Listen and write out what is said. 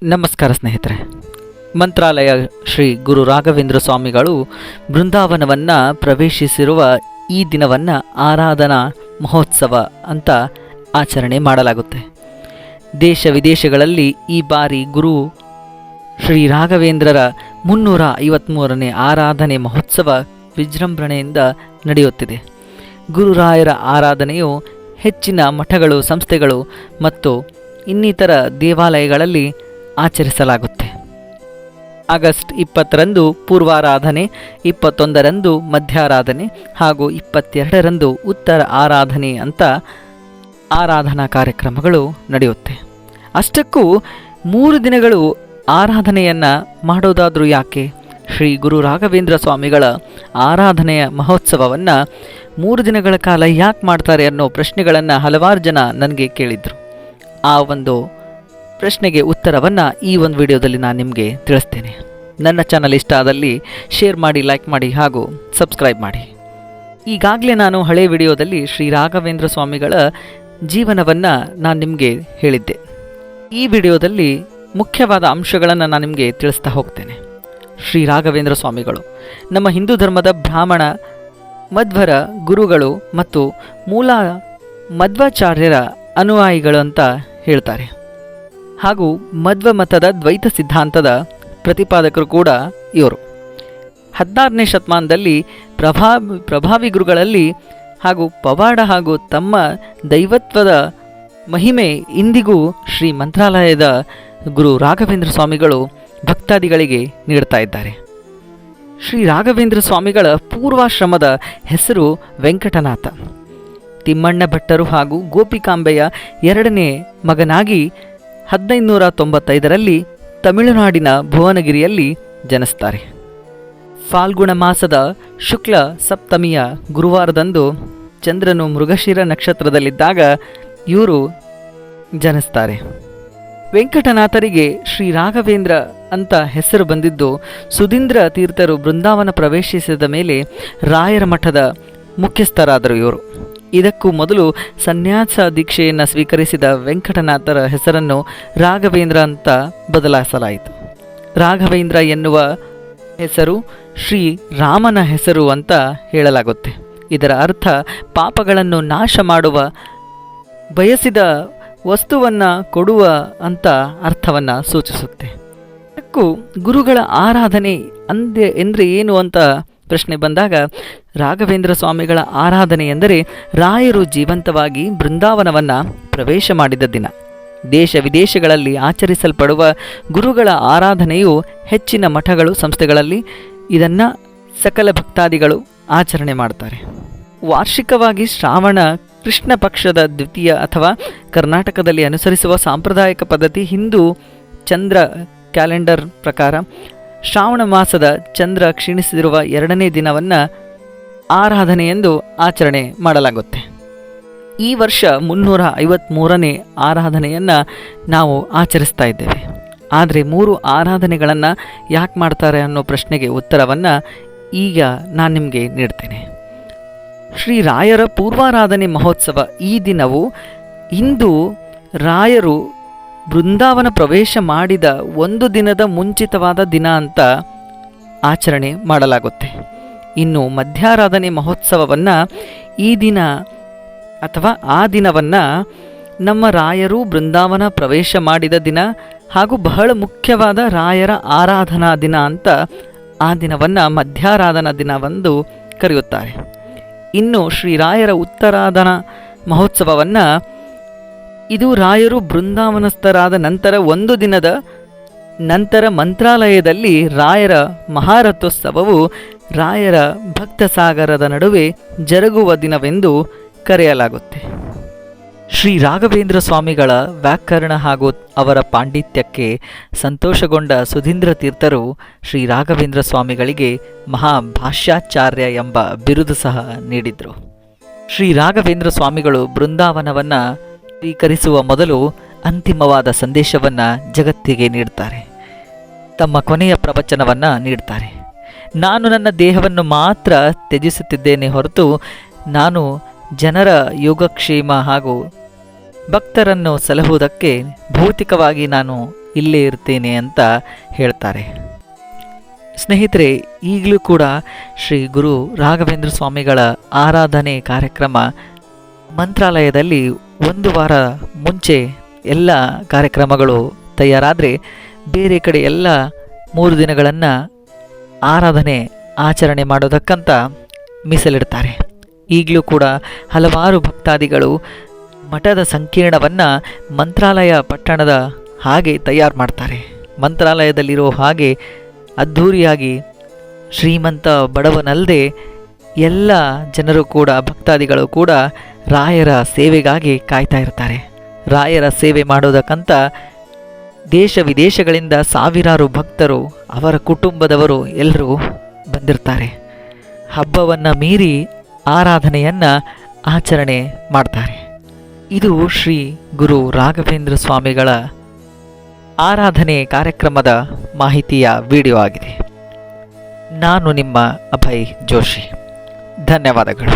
ನಮಸ್ಕಾರ ಸ್ನೇಹಿತರೆ. ಮಂತ್ರಾಲಯ ಶ್ರೀ ಗುರು ರಾಘವೇಂದ್ರ ಸ್ವಾಮಿಗಳು ಬೃಂದಾವನವನ್ನು ಪ್ರವೇಶಿಸಿರುವ ಈ ದಿನವನ್ನು ಆರಾಧನಾ ಮಹೋತ್ಸವ ಅಂತ ಆಚರಣೆ ಮಾಡಲಾಗುತ್ತೆ. ದೇಶ ವಿದೇಶಗಳಲ್ಲಿ ಈ ಬಾರಿ ಗುರು ಶ್ರೀ ರಾಘವೇಂದ್ರರ 353ನೇ ಆರಾಧನೆ ಮಹೋತ್ಸವ ವಿಜೃಂಭಣೆಯಿಂದ ನಡೆಯುತ್ತಿದೆ. ಗುರುರಾಯರ ಆರಾಧನೆಯು ಹೆಚ್ಚಿನ ಮಠಗಳು, ಸಂಸ್ಥೆಗಳು ಮತ್ತು ಇನ್ನಿತರ ದೇವಾಲಯಗಳಲ್ಲಿ ಆಚರಿಸಲಾಗುತ್ತೆ. ಆಗಸ್ಟ್ 20ರಂದು ಪೂರ್ವಾರಾಧನೆ, 21ರಂದು ಮಧ್ಯಾರಾಧನೆ ಹಾಗೂ 22ರಂದು ಉತ್ತರ ಆರಾಧನೆ ಅಂತ ಆರಾಧನಾ ಕಾರ್ಯಕ್ರಮಗಳು ನಡೆಯುತ್ತೆ. ಅಷ್ಟಕ್ಕೂ 3 ದಿನಗಳು ಆರಾಧನೆಯನ್ನು ಮಾಡೋದಾದರೂ ಯಾಕೆ? ಶ್ರೀ ಗುರು ರಾಘವೇಂದ್ರ ಸ್ವಾಮಿಗಳ ಆರಾಧನೆಯ ಮಹೋತ್ಸವವನ್ನು 3 ದಿನಗಳ ಕಾಲ ಯಾಕೆ ಮಾಡ್ತಾರೆ ಅನ್ನೋ ಪ್ರಶ್ನೆಗಳನ್ನು ಹಲವಾರು ಜನ ನನಗೆ ಕೇಳಿದರು. ಆ ಒಂದು ಪ್ರಶ್ನೆಗೆ ಉತ್ತರವನ್ನು ಈ ಒಂದು ವಿಡಿಯೋದಲ್ಲಿ ನಾನು ನಿಮಗೆ ತಿಳಿಸ್ತೇನೆ. ನನ್ನ ಚಾನಲ್ ಇಷ್ಟ ಆದಲ್ಲಿ ಶೇರ್ ಮಾಡಿ, ಲೈಕ್ ಮಾಡಿ ಹಾಗೂ ಸಬ್ಸ್ಕ್ರೈಬ್ ಮಾಡಿ. ಈಗಾಗಲೇ ನಾನು ಹಳೆ ವಿಡಿಯೋದಲ್ಲಿ ಶ್ರೀ ರಾಘವೇಂದ್ರ ಸ್ವಾಮಿಗಳ ಜೀವನವನ್ನು ನಾನು ನಿಮಗೆ ಹೇಳಿದ್ದೆ. ಈ ವಿಡಿಯೋದಲ್ಲಿ ಮುಖ್ಯವಾದ ಅಂಶಗಳನ್ನು ನಾನು ನಿಮಗೆ ತಿಳಿಸ್ತಾ ಹೋಗ್ತೇನೆ. ಶ್ರೀ ರಾಘವೇಂದ್ರ ಸ್ವಾಮಿಗಳು ನಮ್ಮ ಹಿಂದೂ ಧರ್ಮದ ಬ್ರಾಹ್ಮಣ ಮಧ್ವರ ಗುರುಗಳು ಮತ್ತು ಮೂಲ ಮಧ್ವಾಚಾರ್ಯರ ಅನುಯಾಯಿಗಳು ಅಂತ ಹೇಳ್ತಾರೆ. ಹಾಗೂ ಮಧ್ವ ಮತದ ದ್ವೈತ ಸಿದ್ಧಾಂತದ ಪ್ರತಿಪಾದಕರು ಕೂಡ ಇವರು. 16ನೇ ಶತಮಾನದಲ್ಲಿ ಪ್ರಭಾವಿ ಗುರುಗಳಲ್ಲಿ ಹಾಗೂ ಪವಾಡ ಹಾಗೂ ತಮ್ಮ ದೈವತ್ವದ ಮಹಿಮೆ ಇಂದಿಗೂ ಶ್ರೀ ಮಂತ್ರಾಲಯದ ಗುರು ರಾಘವೇಂದ್ರ ಸ್ವಾಮಿಗಳು ಭಕ್ತಾದಿಗಳಿಗೆ ನೀಡ್ತಾ ಇದ್ದಾರೆ. ಶ್ರೀ ರಾಘವೇಂದ್ರ ಸ್ವಾಮಿಗಳ ಪೂರ್ವಾಶ್ರಮದ ಹೆಸರು ವೆಂಕಟನಾಥ. ತಿಮ್ಮಣ್ಣ ಭಟ್ಟರು ಹಾಗೂ ಗೋಪಿಕಾಂಬೆಯ 2ನೇ ಮಗನಾಗಿ 1595ರಲ್ಲಿ ತಮಿಳುನಾಡಿನ ಭುವನಗಿರಿಯಲ್ಲಿ ಜನಿಸ್ತಾರೆ. ಫಾಲ್ಗುಣ ಮಾಸದ ಶುಕ್ಲ ಸಪ್ತಮಿಯ ಗುರುವಾರದಂದು ಚಂದ್ರನು ಮೃಗಶಿರ ನಕ್ಷತ್ರದಲ್ಲಿದ್ದಾಗ ಇವರು ಜನಿಸ್ತಾರೆ. ವೆಂಕಟನಾಥರಿಗೆ ಶ್ರೀ ರಾಘವೇಂದ್ರ ಅಂತ ಹೆಸರು ಬಂದಿದ್ದು ಸುಧೀಂದ್ರ ತೀರ್ಥರು ಬೃಂದಾವನ ಪ್ರವೇಶಿಸಿದ ಮೇಲೆ ರಾಯರ ಮಠದ ಮುಖ್ಯಸ್ಥರಾದರು ಇವರು. ಇದಕ್ಕೂ ಮೊದಲು ಸನ್ಯಾಸ ದೀಕ್ಷೆಯನ್ನು ಸ್ವೀಕರಿಸಿದ ವೆಂಕಟನಾಥರ ಹೆಸರನ್ನು ರಾಘವೇಂದ್ರ ಅಂತ ಬದಲಾಯಿಸಲಾಯಿತು. ರಾಘವೇಂದ್ರ ಎನ್ನುವ ಹೆಸರು ಶ್ರೀ ರಾಮನ ಹೆಸರು ಅಂತ ಹೇಳಲಾಗುತ್ತೆ. ಇದರ ಅರ್ಥ ಪಾಪಗಳನ್ನು ನಾಶ ಮಾಡುವ, ಬಯಸಿದ ವಸ್ತುವನ್ನು ಕೊಡುವ ಅಂತ ಅರ್ಥವನ್ನು ಸೂಚಿಸುತ್ತೆ. ಇದಕ್ಕೂ ಗುರುಗಳ ಆರಾಧನೆ ಎಂದರೆ ಏನು ಅಂತ ಪ್ರಶ್ನೆ ಬಂದಾಗ ರಾಘವೇಂದ್ರ ಸ್ವಾಮಿಗಳ ಆರಾಧನೆ ಎಂದರೆ ರಾಯರು ಜೀವಂತವಾಗಿ ಬೃಂದಾವನವನ್ನು ಪ್ರವೇಶ ಮಾಡಿದ ದಿನ. ದೇಶ ವಿದೇಶಗಳಲ್ಲಿ ಆಚರಿಸಲ್ಪಡುವ ಗುರುಗಳ ಆರಾಧನೆಯು ಹೆಚ್ಚಿನ ಮಠಗಳು, ಸಂಸ್ಥೆಗಳಲ್ಲಿ ಇದನ್ನು ಸಕಲ ಭಕ್ತಾದಿಗಳು ಆಚರಣೆ ಮಾಡ್ತಾರೆ. ವಾರ್ಷಿಕವಾಗಿ ಶ್ರಾವಣ ಕೃಷ್ಣ ಪಕ್ಷದ ದ್ವಿತೀಯ ಅಥವಾ ಕರ್ನಾಟಕದಲ್ಲಿ ಅನುಸರಿಸುವ ಸಾಂಪ್ರದಾಯಿಕ ಪದ್ಧತಿ ಹಿಂದೂ ಚಂದ್ರ ಕ್ಯಾಲೆಂಡರ್ ಪ್ರಕಾರ ಶ್ರಾವಣ ಮಾಸದ ಚಂದ್ರ ಕ್ಷೀಣಿಸಿರುವ 2ನೇ ದಿನವನ್ನು ಆರಾಧನೆ ಎಂದು ಆಚರಣೆ ಮಾಡಲಾಗುತ್ತೆ. ಈ ವರ್ಷ 353ನೇ ಆರಾಧನೆಯನ್ನು ನಾವು ಆಚರಿಸ್ತಾ ಇದ್ದೇವೆ. ಆದರೆ 3 ಆರಾಧನೆಗಳನ್ನು ಯಾಕೆ ಮಾಡ್ತಾರೆ ಅನ್ನೋ ಪ್ರಶ್ನೆಗೆ ಉತ್ತರವನ್ನು ಈಗ ನಾನು ನಿಮಗೆ ನೀಡ್ತೇನೆ. ಶ್ರೀ ರಾಯರ ಪೂರ್ವಾರಾಧನೆ ಮಹೋತ್ಸವ ಈ ದಿನವು ಇಂದು ರಾಯರು ಬೃಂದಾವನ ಪ್ರವೇಶ ಮಾಡಿದ 1 ದಿನದ ಮುಂಚಿತವಾದ ದಿನ ಅಂತ ಆಚರಣೆ ಮಾಡಲಾಗುತ್ತೆ. ಇನ್ನು ಮಧ್ಯಾರಾಧನೆ ಮಹೋತ್ಸವವನ್ನು ಈ ದಿನ ಅಥವಾ ಆ ದಿನವನ್ನು ನಮ್ಮ ರಾಯರು ಬೃಂದಾವನ ಪ್ರವೇಶ ಮಾಡಿದ ದಿನ ಹಾಗೂ ಬಹಳ ಮುಖ್ಯವಾದ ರಾಯರ ಆರಾಧನಾ ದಿನ ಅಂತ ಆ ದಿನವನ್ನು ಮಧ್ಯಾರಾಧನಾ ದಿನವೆಂದು ಕರೆಯುತ್ತಾರೆ. ಇನ್ನು ಶ್ರೀರಾಯರ ಉತ್ತರಾಧನಾ ಮಹೋತ್ಸವವನ್ನು ಇದು ರಾಯರು ಬೃಂದಾವನಸ್ಥರಾದ ನಂತರ 1 ದಿನದ ನಂತರ ಮಂತ್ರಾಲಯದಲ್ಲಿ ರಾಯರ ಮಹಾರಥೋತ್ಸವವು ರಾಯರ ಭಕ್ತ ಸಾಗರದ ನಡುವೆ ಜರುಗುವ ದಿನವೆಂದು ಕರೆಯಲಾಗುತ್ತೆ. ಶ್ರೀ ರಾಘವೇಂದ್ರ ಸ್ವಾಮಿಗಳ ವ್ಯಾಕರಣ ಹಾಗೂ ಅವರ ಪಾಂಡಿತ್ಯಕ್ಕೆ ಸಂತೋಷಗೊಂಡ ಸುಧೀಂದ್ರ ತೀರ್ಥರು ಶ್ರೀ ರಾಘವೇಂದ್ರ ಸ್ವಾಮಿಗಳಿಗೆ ಮಹಾಭಾಷ್ಯಾಚಾರ್ಯ ಎಂಬ ಬಿರುದು ಸಹ ನೀಡಿದರು. ಶ್ರೀ ರಾಘವೇಂದ್ರ ಸ್ವಾಮಿಗಳು ಬೃಂದಾವನವನ್ನು ಸ್ವೀಕರಿಸುವ ಮೊದಲು ಅಂತಿಮವಾದ ಸಂದೇಶವನ್ನು ಜಗತ್ತಿಗೆ ನೀಡ್ತಾರೆ. ತಮ್ಮ ಕೊನೆಯ ಪ್ರವಚನವನ್ನು ನೀಡ್ತಾರೆ. ನಾನು ನನ್ನ ದೇಹವನ್ನು ಮಾತ್ರ ತ್ಯಜಿಸುತ್ತಿದ್ದೇನೆ ಹೊರತು ನಾನು ಜನರ ಯೋಗಕ್ಷೇಮ ಹಾಗೂ ಭಕ್ತರನ್ನು ಸಲಹುವುದಕ್ಕೆ ಭೌತಿಕವಾಗಿ ನಾನು ಇಲ್ಲೇ ಇರ್ತೇನೆ ಅಂತ ಹೇಳ್ತಾರೆ. ಸ್ನೇಹಿತರೆ, ಈಗಲೂ ಕೂಡ ಶ್ರೀ ಗುರು ರಾಘವೇಂದ್ರ ಸ್ವಾಮಿಗಳ ಆರಾಧನೆ ಕಾರ್ಯಕ್ರಮ ಮಂತ್ರಾಲಯದಲ್ಲಿ 1 ವಾರ ಮುಂಚೆ ಎಲ್ಲ ಕಾರ್ಯಕ್ರಮಗಳು ತಯಾರಾದರೆ ಬೇರೆ ಕಡೆ ಎಲ್ಲ 3 ದಿನಗಳನ್ನು ಆರಾಧನೆ ಆಚರಣೆ ಮಾಡೋದಕ್ಕಂತ ಮೀಸಲಿಡ್ತಾರೆ. ಈಗಲೂ ಕೂಡ ಹಲವಾರು ಭಕ್ತಾದಿಗಳು ಮಠದ ಸಂಕೀರ್ಣವನ್ನು ಮಂತ್ರಾಲಯ ಪಟ್ಟಣದ ಹಾಗೆ ತಯಾರು ಮಾಡ್ತಾರೆ. ಮಂತ್ರಾಲಯದಲ್ಲಿರೋ ಹಾಗೆ ಅದ್ಧೂರಿಯಾಗಿ ಶ್ರೀಮಂತ ಬಡವನಲ್ಲದೆ ಎಲ್ಲ ಜನರು ಕೂಡ ಭಕ್ತಾದಿಗಳು ಕೂಡ ರಾಯರ ಸೇವೆಗಾಗಿ ಕಾಯ್ತಾ ಇರ್ತಾರೆ. ರಾಯರ ಸೇವೆ ಮಾಡೋದಕ್ಕಂತ ದೇಶ ವಿದೇಶಗಳಿಂದ ಸಾವಿರಾರು ಭಕ್ತರು, ಅವರ ಕುಟುಂಬದವರು ಎಲ್ಲರೂ ಬಂದಿರ್ತಾರೆ. ಹಬ್ಬವನ್ನು ಮೀರಿ ಆರಾಧನೆಯನ್ನು ಆಚರಣೆ ಮಾಡ್ತಾರೆ. ಇದು ಶ್ರೀ ಗುರು ರಾಘವೇಂದ್ರ ಸ್ವಾಮಿಗಳ ಆರಾಧನೆ ಕಾರ್ಯಕ್ರಮದ ಮಾಹಿತಿಯ ವಿಡಿಯೋ ಆಗಿದೆ. ನಾನು ನಿಮ್ಮ ಅಭಯ್ ಜೋಶಿ. ಧನ್ಯವಾದಗಳು.